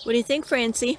What do you think, Francie?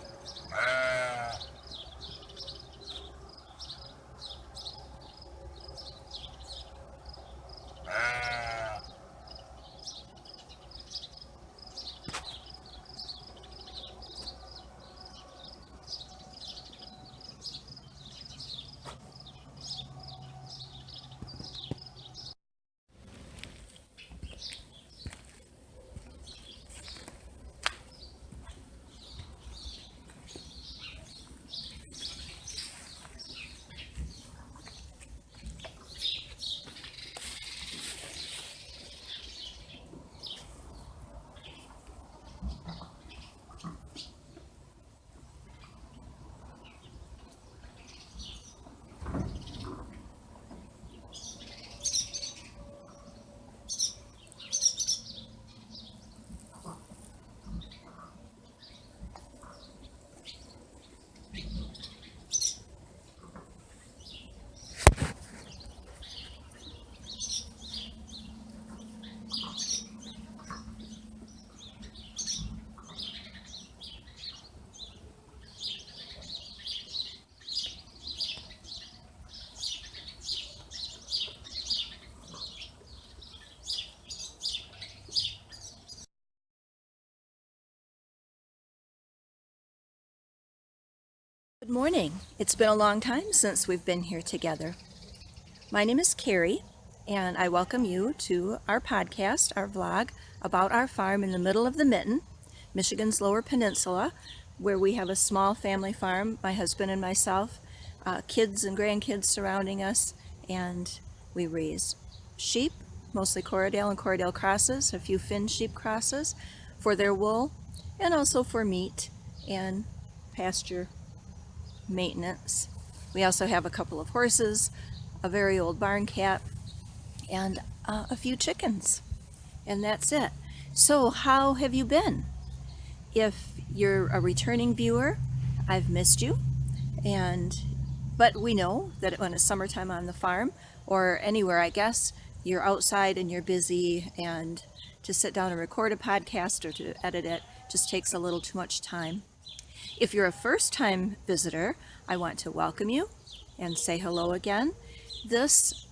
Good morning. It's been a long time since we've been here together. My name is Carrie, and I welcome you to our podcast, our vlog, about our farm in the middle of the Mitten, Michigan's Lower Peninsula, where we have a small family farm, my husband and myself, kids and grandkids surrounding us, and we raise sheep, mostly Corriedale and Corriedale crosses, a few Finn sheep crosses, for their wool, and also for meat and pasture maintenance. We also have a couple of horses, a very old barn cat, and a few chickens. And that's it. So, how have you been? If you're a returning viewer, I've missed you. But we know that when it's summertime on the farm or anywhere, I guess, you're outside and you're busy, and to sit down and record a podcast or to edit it just takes a little too much time. If you're a first-time visitor, I want to welcome you and say hello again. This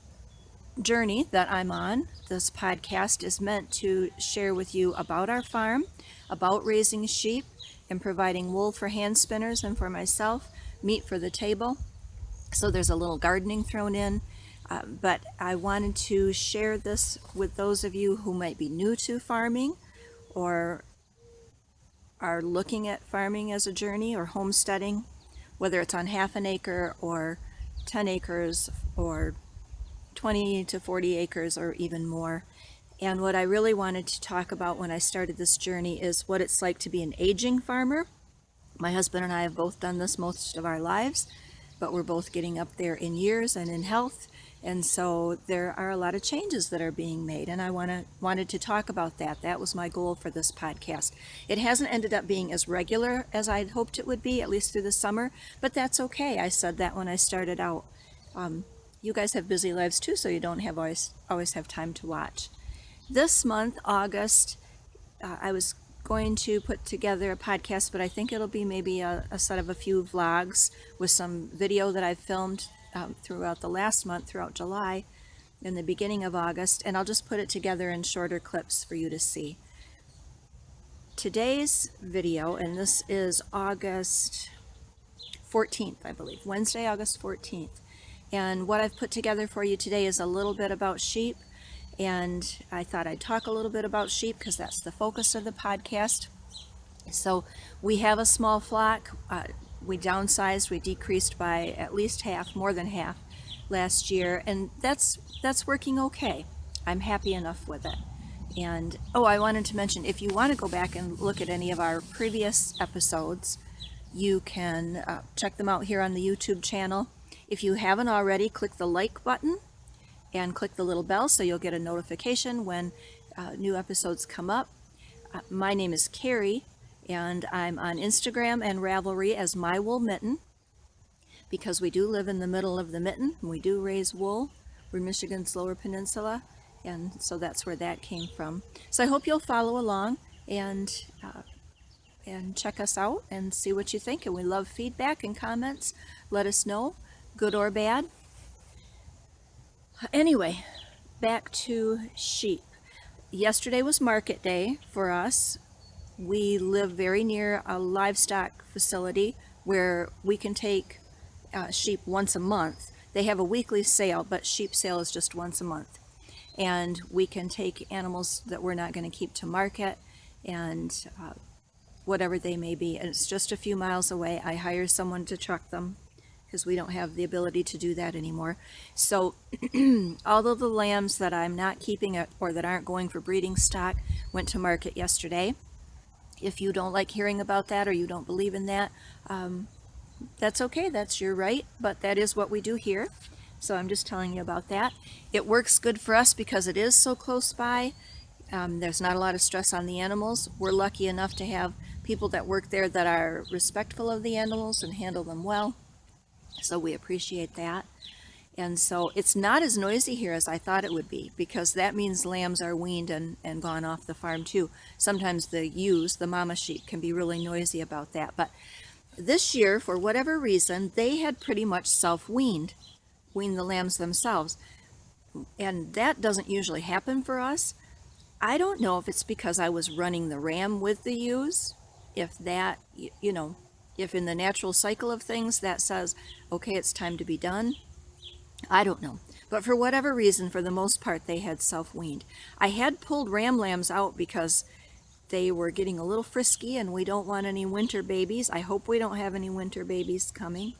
journey that I'm on, this podcast, is meant to share with you about our farm, about raising sheep, and providing wool for hand spinners and for myself, meat for the table. So there's a little gardening thrown in. But I wanted to share this with those of you who might be new to farming or are looking at farming as a journey or homesteading, whether it's on half an acre or 10 acres or 20 to 40 acres or even more. And what I really wanted to talk about when I started this journey is what it's like to be an aging farmer. My husband and I have both done this most of our lives, but we're both getting up there in years and in health. And so there are a lot of changes that are being made, and I wanted to talk about that. That was my goal for this podcast. It hasn't ended up being as regular as I'd hoped it would be, at least through the summer, but that's okay. I said that when I started out. You guys have busy lives too, so you don't have always have time to watch. This month, August, I was going to put together a podcast, but I think it'll be maybe a set of a few vlogs with some video that I've filmed throughout the last month, throughout July, in the beginning of August, and I'll just put it together in shorter clips for you to see. Today's video, and this is August 14th, I believe, Wednesday, August 14th. And what I've put together for you today is a little bit about sheep, and I thought I'd talk a little bit about sheep because that's the focus of the podcast. So we have a small flock. We downsized, we decreased by at least half, more than half last year, and that's working okay. I'm happy enough with it. And I wanted to mention, if you want to go back and look at any of our previous episodes, you can check them out here on the YouTube channel. If you haven't already, click the like button and click the little bell so you'll get a notification when new episodes come up. My name is Carrie, and I'm on Instagram and Ravelry as My Wool Mitten, because we do live in the middle of the Mitten and we do raise wool. We're Michigan's Lower Peninsula, and so that's where that came from. So I hope you'll follow along and and check us out and see what you think. And we love feedback and comments. Let us know, good or bad. Anyway, back to sheep. Yesterday was market day for us. We live very near a livestock facility where we can take sheep once a month. They have a weekly sale, but sheep sale is just once a month. And we can take animals that we're not going to keep to market and whatever they may be. And it's just a few miles away. I hire someone to truck them because we don't have the ability to do that anymore. So all of the lambs that I'm not keeping or that aren't going for breeding stock went to market yesterday. If you don't like hearing about that or you don't believe in that, that's okay, that's your right, but that is what we do here. So I'm just telling you about that. It works good for us because it is so close by. There's not a lot of stress on the animals. We're lucky enough to have people that work there that are respectful of the animals and handle them well. So we appreciate that. And so it's not as noisy here as I thought it would be, because that means lambs are weaned and gone off the farm too. Sometimes the ewes, the mama sheep, can be really noisy about that. But this year, for whatever reason, they had pretty much weaned the lambs themselves. And that doesn't usually happen for us. I don't know if it's because I was running the ram with the ewes, if that, if in the natural cycle of things that says, okay, it's time to be done. I don't know. But for whatever reason, for the most part, they had self-weaned. I had pulled ram lambs out because they were getting a little frisky and we don't want any winter babies. I hope we don't have any winter babies coming.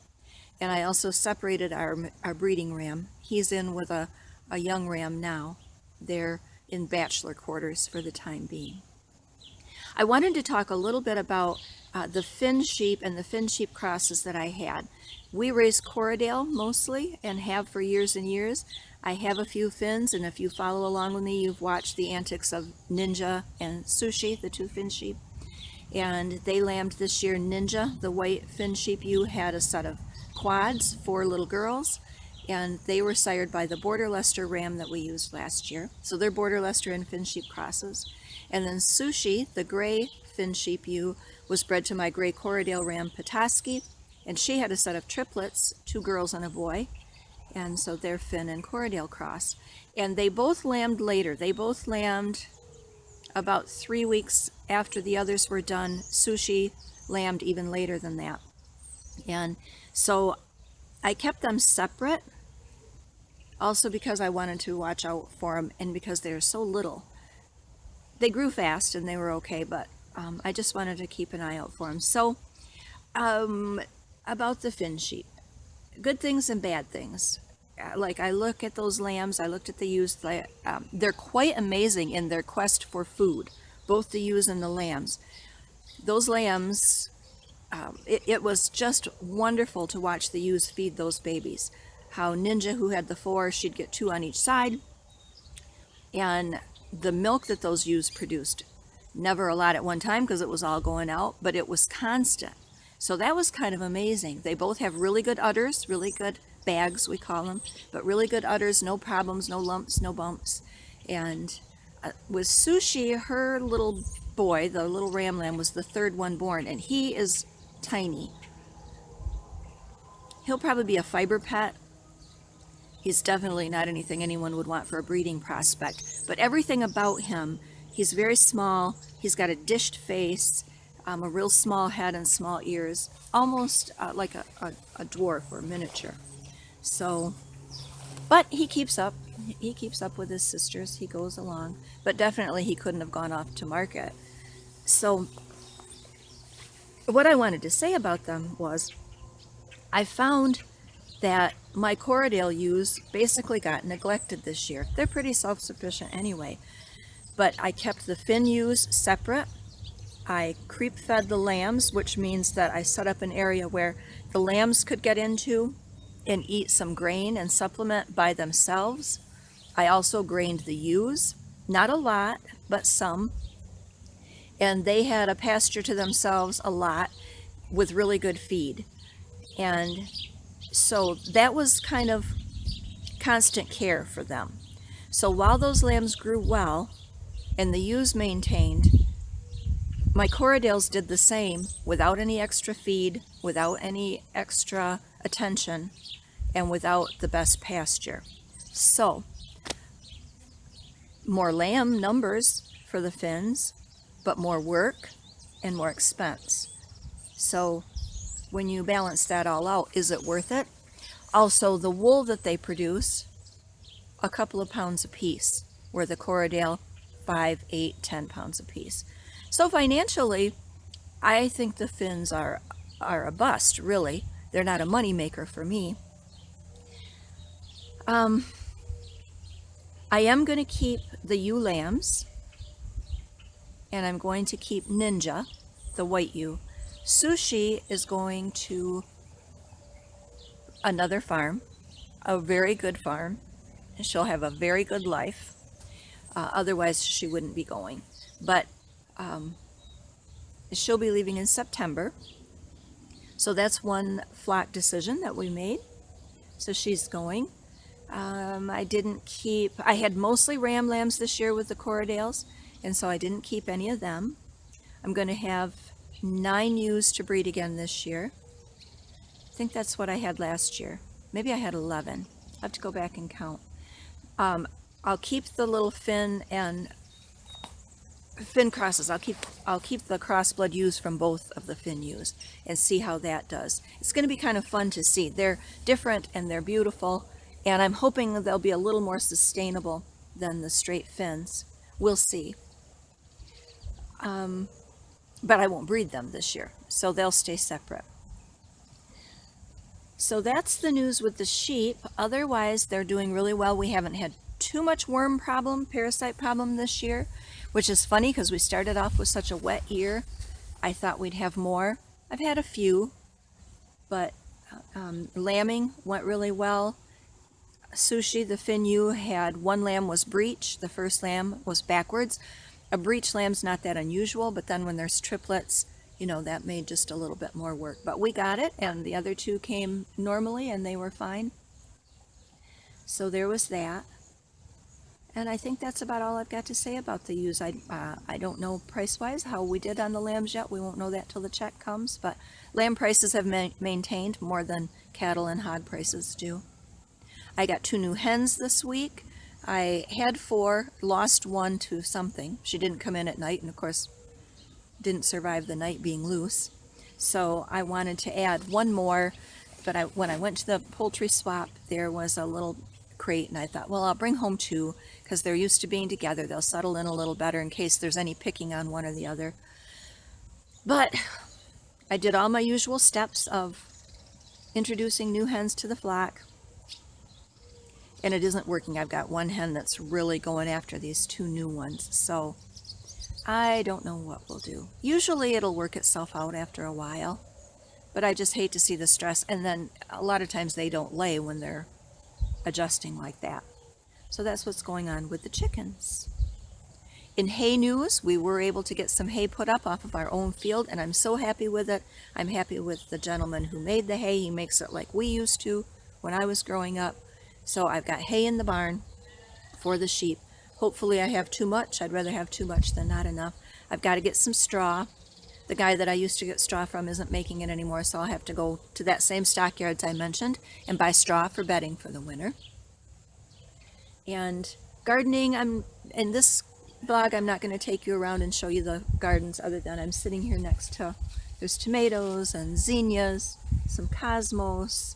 And I also separated our breeding ram. He's in with a young ram now. They're in bachelor quarters for the time being. I wanted to talk a little bit about the Finn sheep and the Finn sheep crosses that I had. We raise Corriedale mostly and have for years and years. I have a few Finns, and if you follow along with me, you've watched the antics of Ninja and Sushi, the two Finn sheep. And they lambed this year. Ninja, the white Finn sheep ewe, had a set of quads, 4 little girls, and they were sired by the Border Leicester ram that we used last year. So they're Border Leicester and Finn sheep crosses. And then Sushi, the gray Finn sheep ewe, was bred to my gray Corriedale ram Petoskey, and she had a set of triplets, 2 girls and a boy, and so they're Finn and Corriedale cross. And they both lambed later. They both lambed about 3 weeks after the others were done. Sushi lambed even later than that. And so I kept them separate, also because I wanted to watch out for them and because they're so little. They grew fast and they were okay, but I just wanted to keep an eye out for them. So about the Finn sheep, good things and bad things. Like I look at those lambs, I looked at the ewes, they're quite amazing in their quest for food, both the ewes and the lambs. Those lambs, it was just wonderful to watch the ewes feed those babies. How Ninja, who had the 4, she'd get 2 on each side, and the milk that those ewes produced, never a lot at one time because it was all going out, but it was constant. So that was kind of amazing. They both have really good udders, really good bags, we call them, but really good udders, no problems, no lumps, no bumps. And with Sushi, her little boy, the little ram lamb, was the 3rd one born, and he is tiny. He'll probably be a fiber pet. He's definitely not anything anyone would want for a breeding prospect, but everything about him, he's very small, he's got a dished face, a real small head and small ears, almost like a dwarf or miniature. So, but he keeps up with his sisters, he goes along, but definitely he couldn't have gone off to market. So what I wanted to say about them was, I found that my Corriedale ewes basically got neglected this year. They're pretty self-sufficient anyway, but I kept the Finn ewes separate. I creep fed the lambs, which means that I set up an area where the lambs could get into and eat some grain and supplement by themselves. I also grained the ewes, not a lot, but some. And they had a pasture to themselves a lot with really good feed. And so that was kind of constant care for them. So while those lambs grew well and the ewes maintained, My Corriedales did the same without any extra feed, without any extra attention, and without the best pasture. So, more lamb numbers for the Finns, but more work and more expense. So, when you balance that all out, is it worth it? Also, the wool that they produce, a couple of pounds a piece, where the Corriedale 5, 8, 10 pounds a piece. So financially, I think the Finns are a bust, really. They're not a money maker for me. I am going to keep the ewe lambs, and I'm going to keep Ninja, the white ewe. Sushi is going to another farm, a very good farm. She'll have a very good life. Otherwise, she wouldn't be going. But she'll be leaving in September. So that's one flock decision that we made. So she's going. I had mostly ram lambs this year with the Corriedales, and so I didn't keep any of them. I'm going to have 9 ewes to breed again this year. I think that's what I had last year. Maybe I had 11. I'll have to go back and count. I'll keep the little Finn and Finn crosses. I'll keep the crossblood ewes from both of the Finn ewes and see how that does. It's going to be kind of fun to see. They're different and they're beautiful, and I'm hoping that they'll be a little more sustainable than the straight Finns. We'll see. But I won't breed them this year, so they'll stay separate. So that's the news with the sheep. Otherwise, they're doing really well. We haven't had too much worm problem, parasite problem this year, which is funny because we started off with such a wet year. I thought we'd have more. I've had a few, but lambing went really well. Sushi, the Finn ewe, had one lamb was breech. The first lamb was backwards. A breech lamb's not that unusual, but then when there's triplets, you know, that made just a little bit more work. But we got it, and the other 2 came normally, and they were fine. So there was that. And I think that's about all I've got to say about the ewes. I don't know price-wise how we did on the lambs yet. We won't know that till the check comes. But lamb prices have maintained more than cattle and hog prices do. I got 2 new hens this week. I had 4, lost 1 to something. She didn't come in at night, and of course didn't survive the night being loose. So I wanted to add 1 more, but when I went to the poultry swap, there was a little crate, and I thought, well, I'll bring home 2 because they're used to being together. They'll settle in a little better in case there's any picking on one or the other. But I did all my usual steps of introducing new hens to the flock, and it isn't working. I've got 1 hen that's really going after these 2 new ones, so I don't know what we'll do. Usually it'll work itself out after a while, but I just hate to see the stress, and then a lot of times they don't lay when they're adjusting like that. So that's what's going on with the chickens. In hay news, we were able to get some hay put up off of our own field, and I'm so happy with it. I'm happy with the gentleman who made the hay. He makes it like we used to when I was growing up. So I've got hay in the barn for the sheep. Hopefully I have too much. I'd rather have too much than not enough. I've got to get some straw. The guy that I used to get straw from isn't making it anymore, so I'll have to go to that same stockyards I mentioned and buy straw for bedding for the winter. And gardening, in this vlog, I'm not going to take you around and show you the gardens other than I'm sitting here next to, there's tomatoes and zinnias, some cosmos,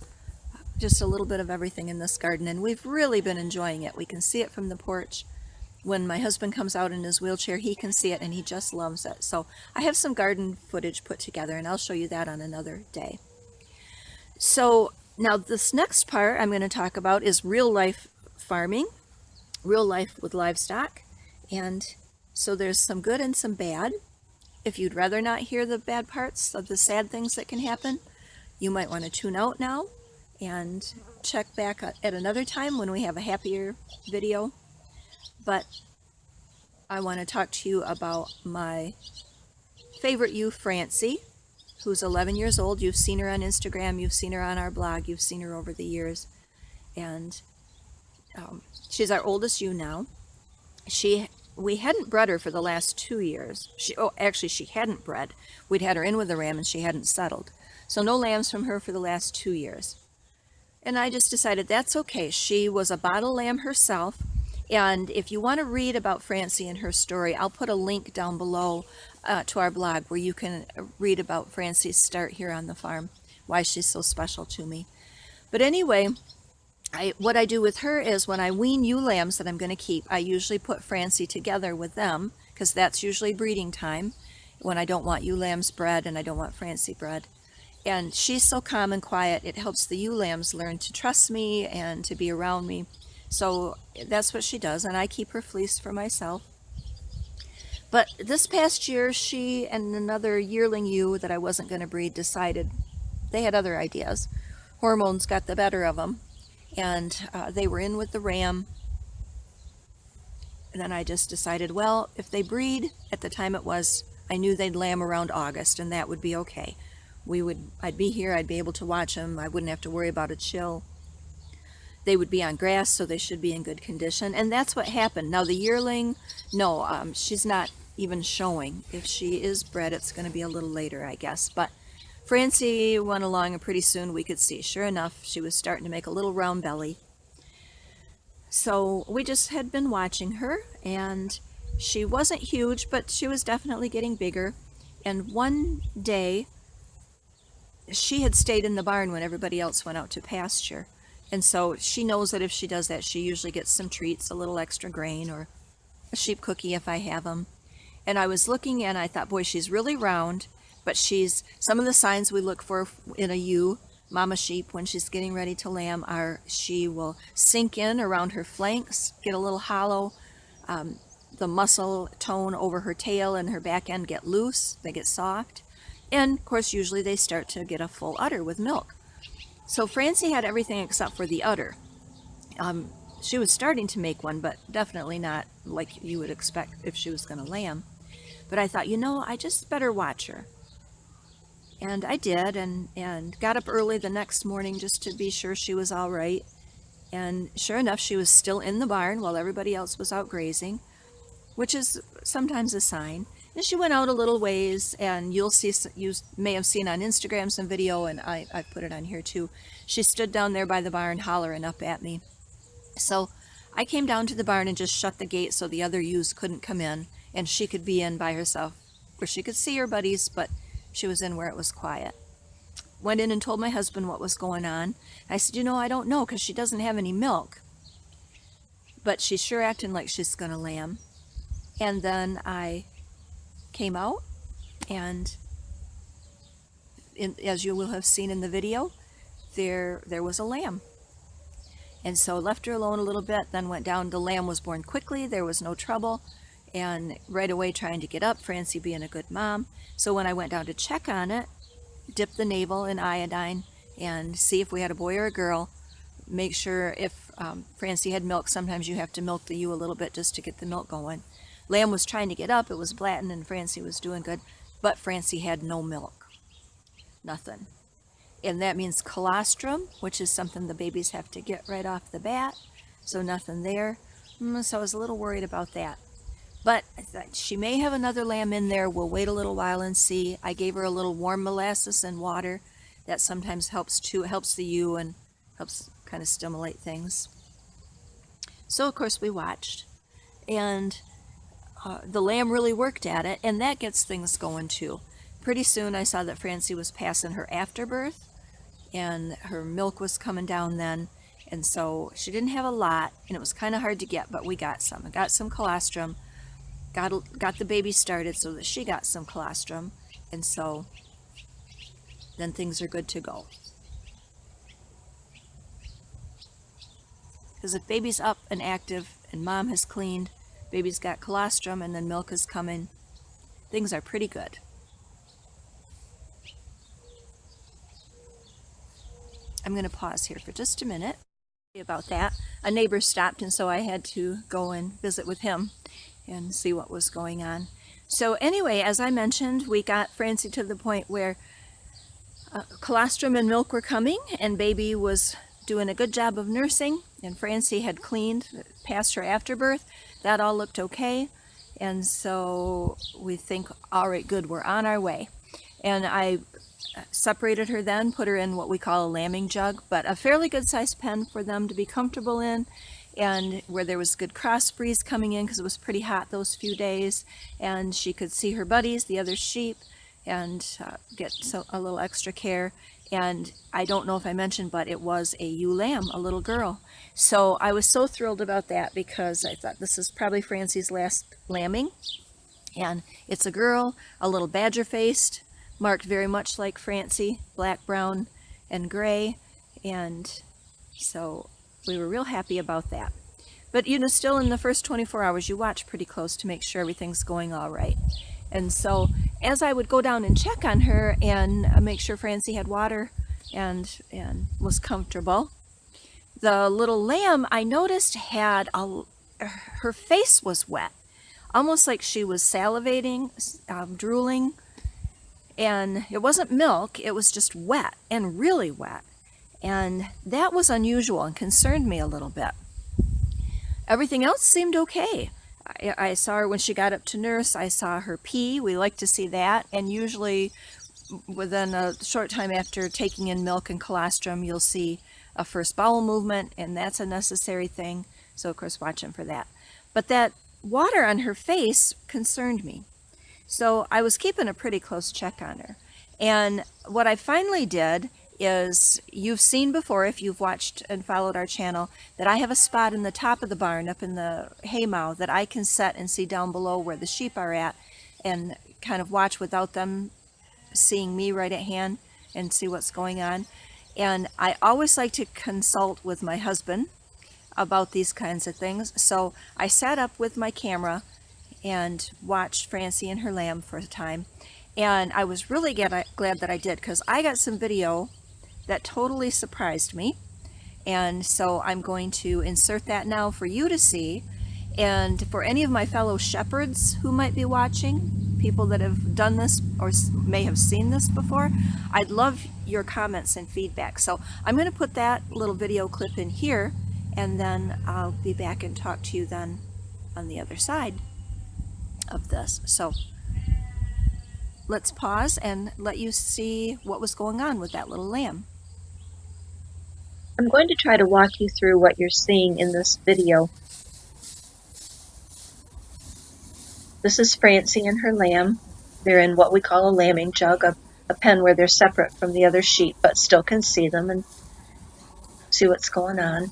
just a little bit of everything in this garden, and we've really been enjoying it. We can see it from the porch. When my husband comes out in his wheelchair, he can see it, and he just loves it. So I have some garden footage put together, and I'll show you that on another day. So now this next part I'm going to talk about is real life farming, real life with livestock. And so there's some good and some bad. If you'd rather not hear the bad parts of the sad things that can happen, you might want to tune out now and check back at another time when we have a happier video. But I want to talk to you about my favorite ewe, Francie, who's 11 years old. You've seen her on Instagram, you've seen her on our blog, you've seen her over the years. And she's our oldest ewe now. She we hadn't bred her for the last 2 years. Actually, she hadn't bred. We'd had her in with the ram and she hadn't settled. So no lambs from her for the last 2 years. And I just decided that's okay. She was a bottle lamb herself. And if you want to read about Francie and her story, I'll put a link down below to our blog where you can read about Francie's start here on the farm, why she's so special to me. But anyway, what I do with her is when I wean ewe lambs that I'm going to keep, I usually put Francie together with them because that's usually breeding time when I don't want ewe lambs bred and I don't want Francie bred. And she's so calm and quiet, it helps the ewe lambs learn to trust me and to be around me. So that's what she does, and I keep her fleeced for myself. But this past year, she and another yearling ewe that I wasn't going to breed decided they had other ideas. Hormones got the better of them, and they were in with the ram. And then I just decided, well, if they breed at the time it was, I knew they'd lamb around August, and that would be okay. I'd be here, I'd be able to watch them, I wouldn't have to worry about a chill. They would be on grass, so they should be in good condition, and that's what happened. Now the yearling, no, she's not even showing. If she is bred, it's going to be a little later, I guess. But Francie went along, and pretty soon we could see, sure enough, she was starting to make a little round belly. So we just had been watching her, and she wasn't huge, but she was definitely getting bigger. And one day, she had stayed in the barn when everybody else went out to pasture. And so she knows that if she does that, she usually gets some treats, a little extra grain or a sheep cookie if I have them. And I was looking and I thought, boy, she's really round, but some of the signs we look for in a ewe, mama sheep, when she's getting ready to lamb, are she will sink in around her flanks, get a little hollow, the muscle tone over her tail and her back end get loose, they get soft. And of course, usually they start to get a full udder with milk. So Francie had everything except for the udder. She was starting to make one, but definitely not like you would expect if she was going to lamb. But I thought, I just better watch her. And I did, and got up early the next morning just to be sure she was all right. And sure enough, she was still in the barn while everybody else was out grazing, which is sometimes a sign. And she went out a little ways, and you may have seen on Instagram some video, and I put it on here too. She stood down there by the barn hollering up at me. So I came down to the barn and just shut the gate so the other ewes couldn't come in, and she could be in by herself where she could see her buddies, but she was in where it was quiet. Went in and told my husband what was going on. I said, I don't know because she doesn't have any milk, but she's sure acting like she's going to lamb. And then I came out, and as you will have seen in the video, there was a lamb. And so left her alone a little bit, then went down. The lamb was born quickly, there was no trouble, and right away trying to get up, Francie being a good mom. So when I went down to check on it, dip the navel in iodine and see if we had a boy or a girl, make sure if Francie had milk. Sometimes you have to milk the ewe a little bit just to get the milk going. Lamb was trying to get up, it was blatting, and Francie was doing good, but Francie had no milk. Nothing. And that means colostrum, which is something the babies have to get right off the bat, so nothing there. So I was a little worried about that. But I thought she may have another lamb in there. We'll wait a little while and see. I gave her a little warm molasses and water. That sometimes helps too. It helps the ewe and helps kind of stimulate things. So of course we watched, and the lamb really worked at it, and that gets things going too. Pretty soon I saw that Francie was passing her afterbirth, and her milk was coming down then, and so she didn't have a lot, and it was kind of hard to get, but we got some. I got some colostrum, got the baby started so that she got some colostrum, and so then things are good to go. Because if baby's up and active and mom has cleaned, baby's got colostrum, and then milk is coming, things are pretty good. I'm going to pause here for just a minute about that. A neighbor stopped, and so I had to go and visit with him and see what was going on. So anyway, as I mentioned, we got Francie to the point where colostrum and milk were coming, and baby was doing a good job of nursing, and Francie had cleaned past her afterbirth. That all looked okay. And so we think, all right, good, we're on our way. And I separated her then, put her in what we call a lambing jug, but a fairly good sized pen for them to be comfortable in, and where there was good cross breeze coming in because it was pretty hot those few days, and she could see her buddies, the other sheep, and get a little extra care. And I don't know if I mentioned, but it was a ewe lamb, a little girl. So I was so thrilled about that because I thought this is probably Francie's last lambing. And it's a girl, a little badger faced, marked very much like Francie, black, brown, and gray. And so we were real happy about that. But you know, still in the first 24 hours, you watch pretty close to make sure everything's going all right. And so as I would go down and check on her and make sure Francie had water and was comfortable, the little lamb I noticed had her face was wet, almost like she was salivating, drooling, and it wasn't milk, it was just wet and really wet. And that was unusual and concerned me a little bit. Everything else seemed okay. I saw her when she got up to nurse, I saw her pee, we like to see that, and usually within a short time after taking in milk and colostrum, you'll see a first bowel movement, and that's a necessary thing, so of course watching for that. But that water on her face concerned me. So I was keeping a pretty close check on her. And what I finally did is, you've seen before if you've watched and followed our channel, that I have a spot in the top of the barn up in the haymow that I can set and see down below where the sheep are at and kind of watch without them seeing me right at hand and see what's going on. And I always like to consult with my husband about these kinds of things. So I sat up with my camera and watched Francie and her lamb for a time. And I was really glad that I did, because I got some video that totally surprised me. And so I'm going to insert that now for you to see. And for any of my fellow shepherds who might be watching, people that have done this or may have seen this before, I'd love your comments and feedback. So I'm going to put that little video clip in here, and then I'll be back and talk to you then on the other side of this. So let's pause and let you see what was going on with that little lamb. I'm going to try to walk you through what you're seeing in this video. This is Francie and her lamb. They're in what we call a lambing jug, a pen where they're separate from the other sheep, but still can see them and see what's going on.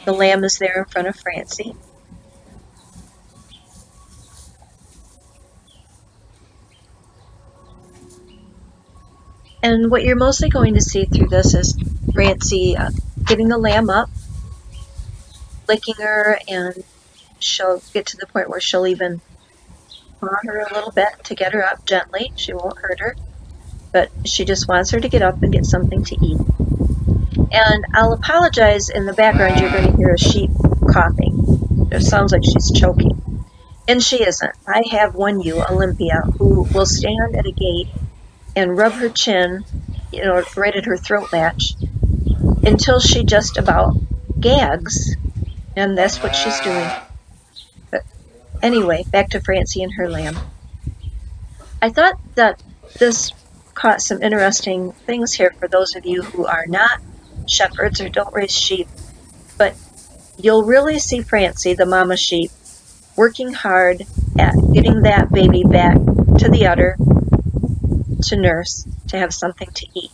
The lamb is there in front of Francie. And what you're mostly going to see through this is Francie getting the lamb up, licking her, and she'll get to the point where she'll even paw her a little bit to get her up gently. She won't hurt her, but she just wants her to get up and get something to eat. And I'll apologize, in the background you're going to hear a sheep coughing. It sounds like she's choking. And she isn't. I have one ewe, Olympia, who will stand at a gate and rub her chin, right at her throat latch, until she just about gags. And that's what she's doing. But anyway, back to Francie and her lamb. I thought that this caught some interesting things here for those of you who are not shepherds or don't raise sheep. But you'll really see Francie, the mama sheep, working hard at getting that baby back to the udder to nurse, to have something to eat.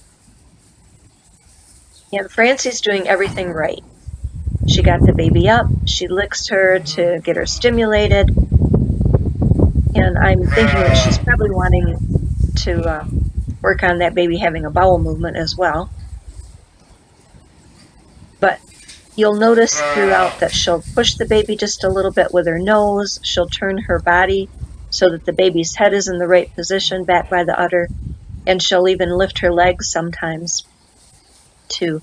And Francie's doing everything right. She got the baby up, she licks her to get her stimulated, and I'm thinking that she's probably wanting to work on that baby having a bowel movement as well. But you'll notice throughout that she'll push the baby just a little bit with her nose, she'll turn her body so that the baby's head is in the right position back by the udder, and she'll even lift her legs sometimes to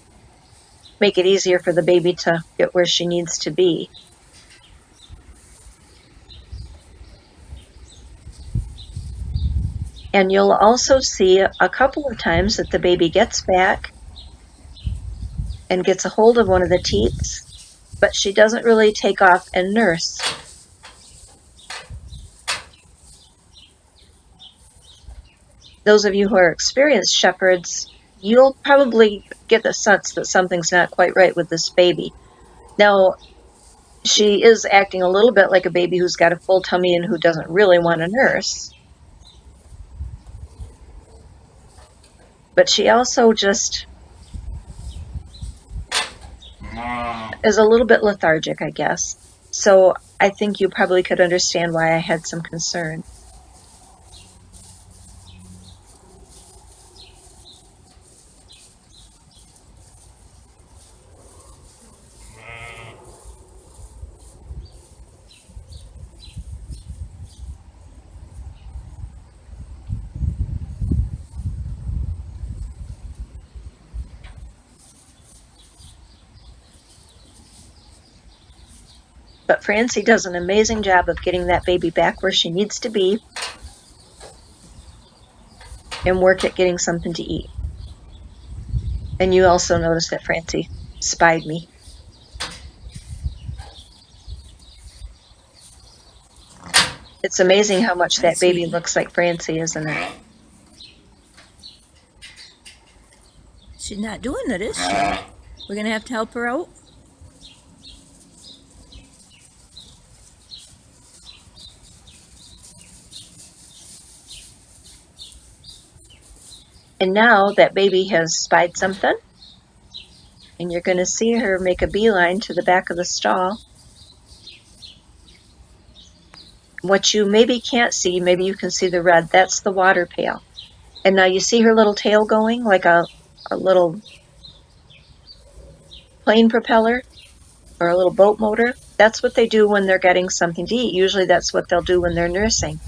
make it easier for the baby to get where she needs to be. And you'll also see a couple of times that the baby gets back and gets a hold of one of the teats, but she doesn't really take off and nurse. those of you who are experienced shepherds, you'll probably get the sense that something's not quite right with this baby. Now, she is acting a little bit like a baby who's got a full tummy and who doesn't really want a nurse. But she also just is a little bit lethargic, I guess. So I think you probably could understand why I had some concern. But Francie does an amazing job of getting that baby back where she needs to be and work at getting something to eat. And you also notice that Francie spied me. It's amazing how much Hi, that baby sweetie. looks like Francie, isn't it? She's not doing it, is she? We're gonna have to help her out. And now that baby has spied something, and you're going to see her make a beeline to the back of the stall. What you maybe can't see, maybe you can see the red, that's the water pail. And now you see her little tail going like a little plane propeller or a little boat motor. That's what they do when they're getting something to eat. Usually that's what they'll do when they're nursing.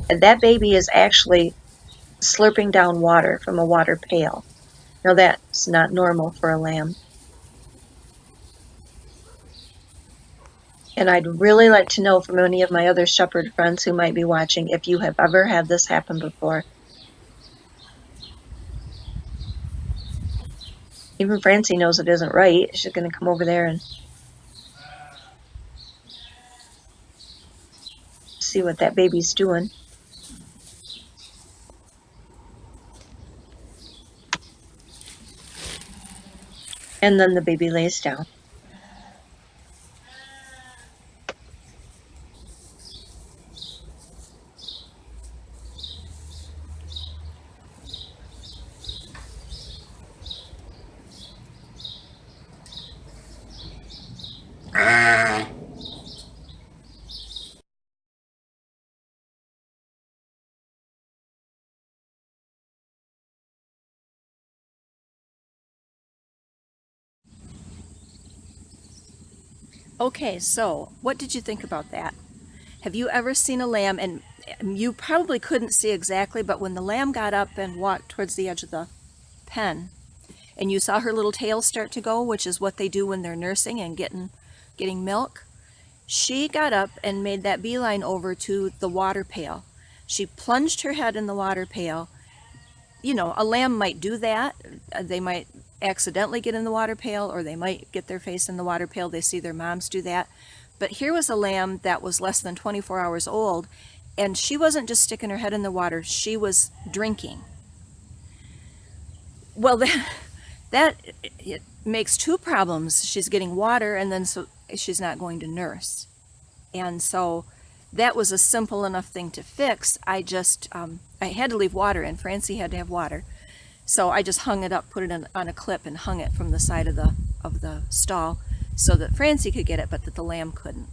And that baby is actually slurping down water from a water pail. Now that's not normal for a lamb. And I'd really like to know from any of my other shepherd friends who might be watching if you have ever had this happen before. Even Francie knows it isn't right. She's going to come over there and see what that baby's doing. And then the baby lays down. Okay, so what did you think about that? Have you ever seen a lamb, and you probably couldn't see exactly, but when the lamb got up and walked towards the edge of the pen, and you saw her little tail start to go, which is what they do when they're nursing and getting milk, she got up and made that beeline over to the water pail. She plunged her head in the water pail. You know, a lamb might do that. They might accidentally get in the water pail, or they might get their face in the water pail. They see their moms do that. But here was a lamb that was less than 24 hours old, and she wasn't just sticking her head in the water, she was drinking. Well, that it makes two problems. She's getting water, and then so she's not going to nurse. And so that was a simple enough thing to fix. I had to leave water in. Francie had to have water. So I just hung it up, put it on a clip, and hung it from the side of the stall so that Francie could get it, but that the lamb couldn't.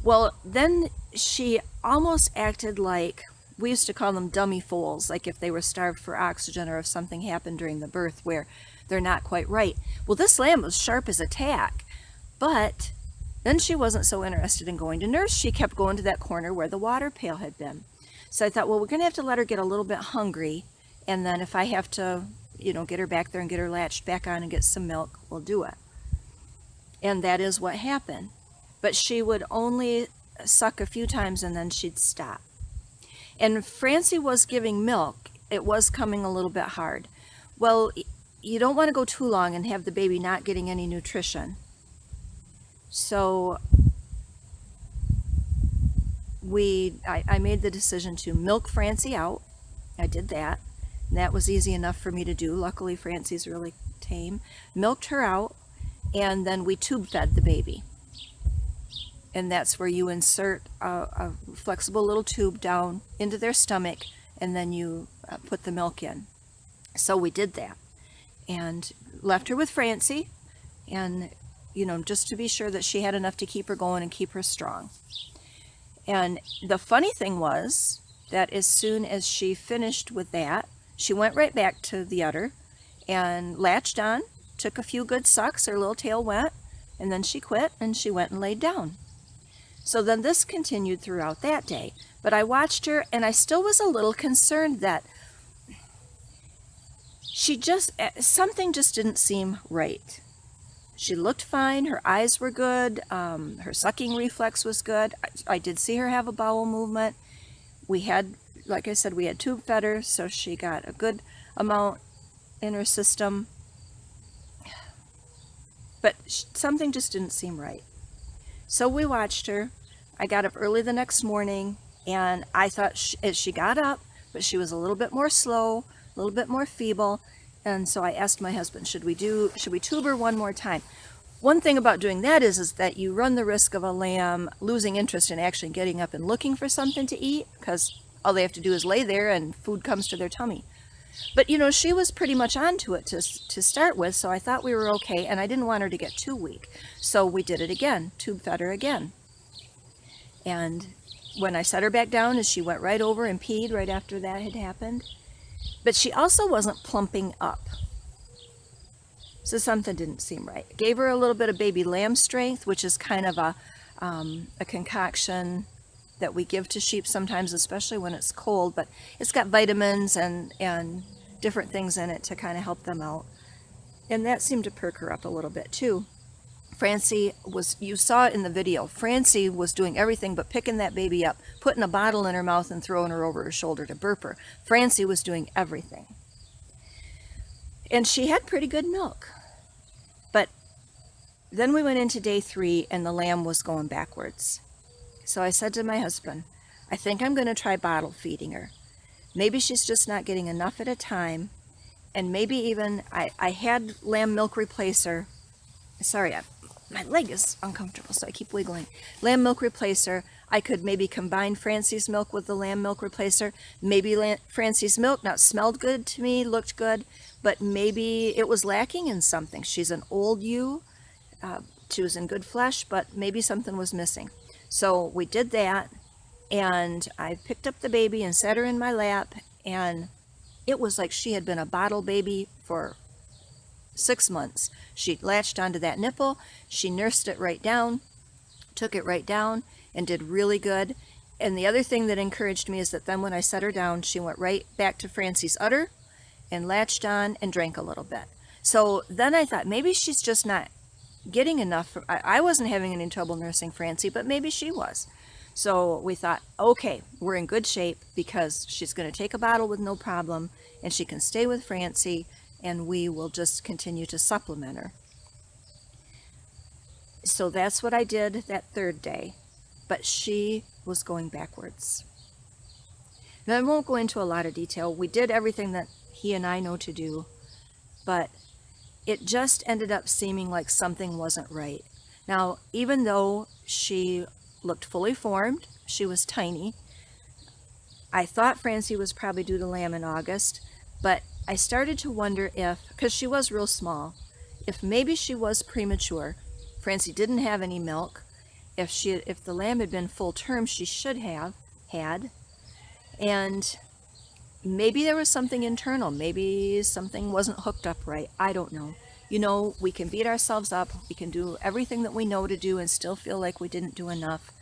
Well, then she almost acted like, we used to call them dummy foals, like if they were starved for oxygen or if something happened during the birth where they're not quite right. Well, this lamb was sharp as a tack, but then she wasn't so interested in going to nurse. She kept going to that corner where the water pail had been. So I thought, well, we're going to have to let her get a little bit hungry, and then if I have to, get her back there and get her latched back on and get some milk, we'll do it. And that is what happened. But she would only suck a few times and then she'd stop. And Francie was giving milk. It was coming a little bit hard. Well, you don't want to go too long and have the baby not getting any nutrition. So I made the decision to milk Francie out I did that. And that was easy enough for me to do. Luckily, Francie's really tame. Milked her out, and then we tube fed the baby. And that's where you insert a flexible little tube down into their stomach, and then you put the milk in. So we did that and left her with Francie, and just to be sure that she had enough to keep her going and keep her strong. And the funny thing was that as soon as she finished with that, she went right back to the udder and latched on, took a few good sucks, her little tail went, and then she quit and she went and laid down. So then this continued throughout that day, but I watched her and I still was a little concerned that something just didn't seem right. She looked fine, her eyes were good, her sucking reflex was good. I did see her have a bowel movement. We had, like I said, we had tube fed her, so she got a good amount in her system. But something just didn't seem right. So we watched her. I got up early the next morning, and I thought she got up, but she was a little bit more slow, a little bit more feeble. And so I asked my husband, should we tube her one more time? One thing about doing that is that you run the risk of a lamb losing interest in actually getting up and looking for something to eat, because all they have to do is lay there and food comes to their tummy. But she was pretty much onto it to start with, so I thought we were okay, and I didn't want her to get too weak. So we did it again, tube fed her again. And when I set her back down, and she went right over and peed right after that had happened. But she also wasn't plumping up. So something didn't seem right. Gave her a little bit of baby lamb strength, which is kind of a concoction that we give to sheep sometimes, especially when it's cold, but it's got vitamins and different things in it to kind of help them out. And that seemed to perk her up a little bit too. Francie you saw it in the video, Francie was doing everything but picking that baby up, putting a bottle in her mouth and throwing her over her shoulder to burp her. Francie was doing everything. And she had pretty good milk. But then we went into day 3 and the lamb was going backwards. So I said to my husband, I think I'm going to try bottle feeding her. Maybe she's just not getting enough at a time. And maybe even, I had lamb milk replacer. Sorry, my leg is uncomfortable, so I keep wiggling. Lamb milk replacer. I could maybe combine Francie's milk with the lamb milk replacer. Maybe Francie's milk, now it smelled good to me, looked good, but maybe it was lacking in something. She's an old ewe. She was in good flesh, but maybe something was missing. So we did that, and I picked up the baby and set her in my lap, and it was like she had been a bottle baby for 6 months. She latched onto that nipple, she nursed it right down, took it right down, and did really good. And the other thing that encouraged me is that then when I set her down, she went right back to Francie's udder and latched on and drank a little bit. So then I thought maybe she's just not getting enough. I wasn't having any trouble nursing Francie, but maybe she was. So we thought, okay, we're in good shape because she's going to take a bottle with no problem, and she can stay with Francie, and we will just continue to supplement her. So that's what I did that 3rd day, but she was going backwards. Now I won't go into a lot of detail. We did everything that he and I know to do, but it just ended up seeming like something wasn't right. Now, even though she looked fully formed, she was tiny, I thought Francie was probably due to lamb in August, but I started to wonder if, because she was real small, if maybe she was premature. Francie didn't have any milk. If the lamb had been full term, she should have had. And maybe there was something internal. Maybe something wasn't hooked up right. I don't know. We can beat ourselves up. We can do everything that we know to do and still feel like we didn't do enough.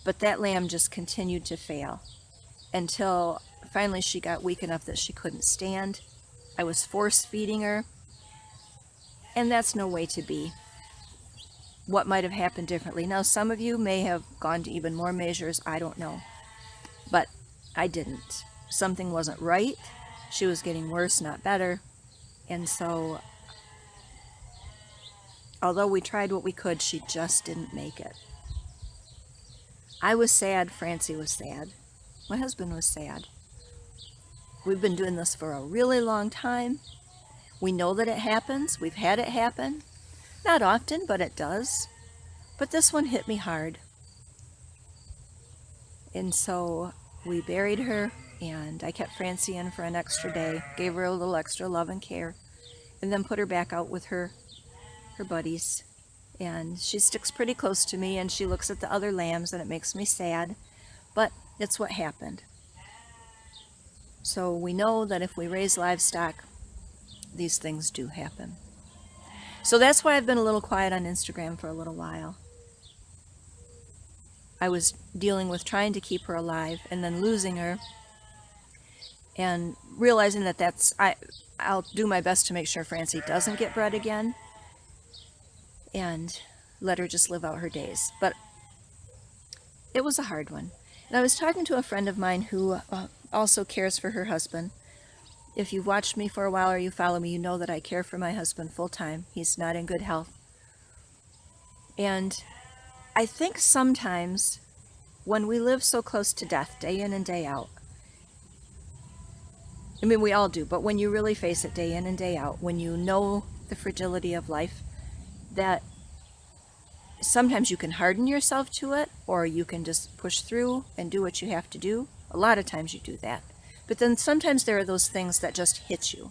But that lamb just continued to fail until finally she got weak enough that she couldn't stand. I was force feeding her, and that's no way to be. What might have happened differently? Now, some of you may have gone to even more measures. I don't know. But I didn't. Something wasn't right. She was getting worse, not better. And so, although we tried what we could, she just didn't make it. I was sad. Francie was sad. My husband was sad. We've been doing this for a really long time. We know that it happens. We've had it happen. Not often, but it does. But this one hit me hard. And so we buried her, and I kept Francie in for an extra day, gave her a little extra love and care, and then put her back out with her buddies. And she sticks pretty close to me, and she looks at the other lambs, and it makes me sad. But it's what happened. So we know that if we raise livestock, these things do happen. So that's why I've been a little quiet on Instagram for a little while. I was dealing with trying to keep her alive and then losing her, and realizing that I'll do my best to make sure Francie doesn't get bred again and let her just live out her days. But it was a hard one. And I was talking to a friend of mine who also cares for her husband. If you've watched me for a while or you follow me, you know that I care for my husband full time. He's not in good health. And I think sometimes when we live so close to death, day in and day out, I mean, we all do, but when you really face it day in and day out, when you know the fragility of life, that sometimes you can harden yourself to it, or you can just push through and do what you have to do. A lot of times you do that. But then sometimes there are those things that just hit you,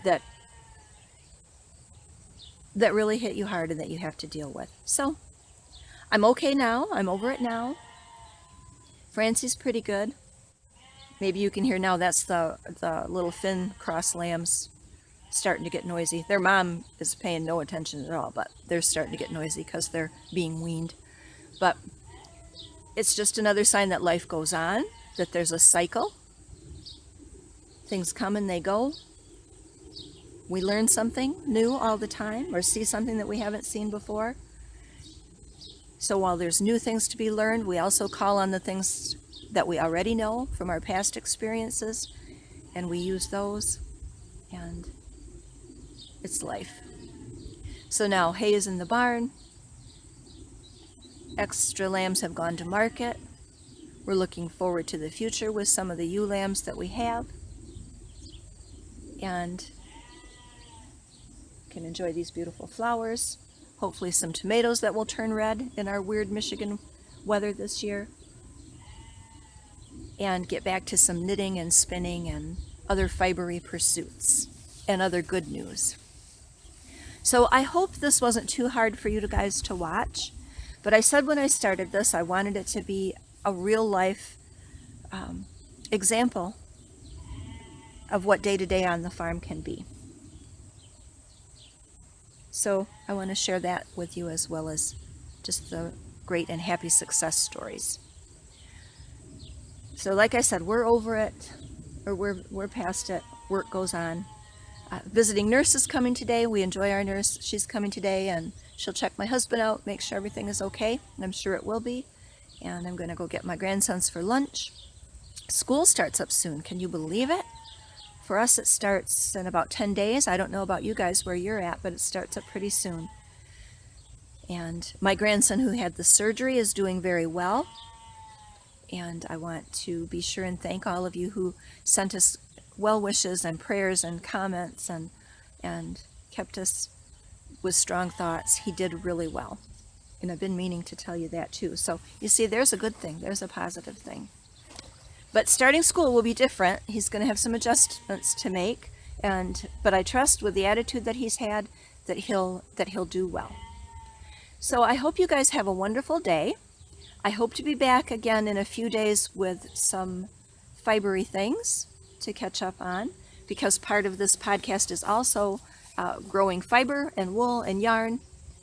that really hit you hard and that you have to deal with. So I'm okay now. I'm over it now. Francie's pretty good. Maybe you can hear now, that's the little Finn cross lambs starting to get noisy. Their mom is paying no attention at all, but they're starting to get noisy because they're being weaned. But it's just another sign that life goes on, that there's a cycle. Things come and they go. We learn something new all the time, or see something that we haven't seen before. So while there's new things to be learned, we also call on the things that we already know from our past experiences, and we use those, and it's life. So now hay is in the barn. Extra lambs have gone to market. We're looking forward to the future with some of the ewe lambs that we have, and can enjoy these beautiful flowers. Hopefully some tomatoes that will turn red in our weird Michigan weather this year, and get back to some knitting and spinning and other fibery pursuits and other good news. So I hope this wasn't too hard for you guys to watch, but I said when I started this I wanted it to be a real life example of what day-to-day on the farm can be. So I want to share that with you, as well as just the great and happy success stories. So like I said, we're over it, or we're past it. Work goes on. Visiting nurse is coming today. We enjoy our nurse. She's coming today, and she'll check my husband out, make sure everything is okay, and I'm sure it will be. And I'm going to go get my grandsons for lunch. School starts up soon. Can you believe it? For us, it starts in about 10 days. I don't know about you guys where you're at, but it starts up pretty soon. And my grandson who had the surgery is doing very well. And I want to be sure and thank all of you who sent us well wishes and prayers and comments and kept us with strong thoughts. He did really well. And I've been meaning to tell you that too. So you see, there's a good thing. There's a positive thing. But starting school will be different. He's going to have some adjustments to make, but I trust with the attitude that he's had that he'll do well. So I hope you guys have a wonderful day. I hope to be back again in a few days with some fibery things to catch up on, because part of this podcast is also growing fiber and wool and yarn,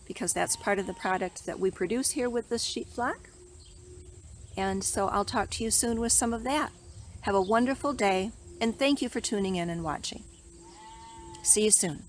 because that's part of the product that we produce here with this sheep flock. And so I'll talk to you soon with some of that. Have a wonderful day, and thank you for tuning in and watching. See you soon.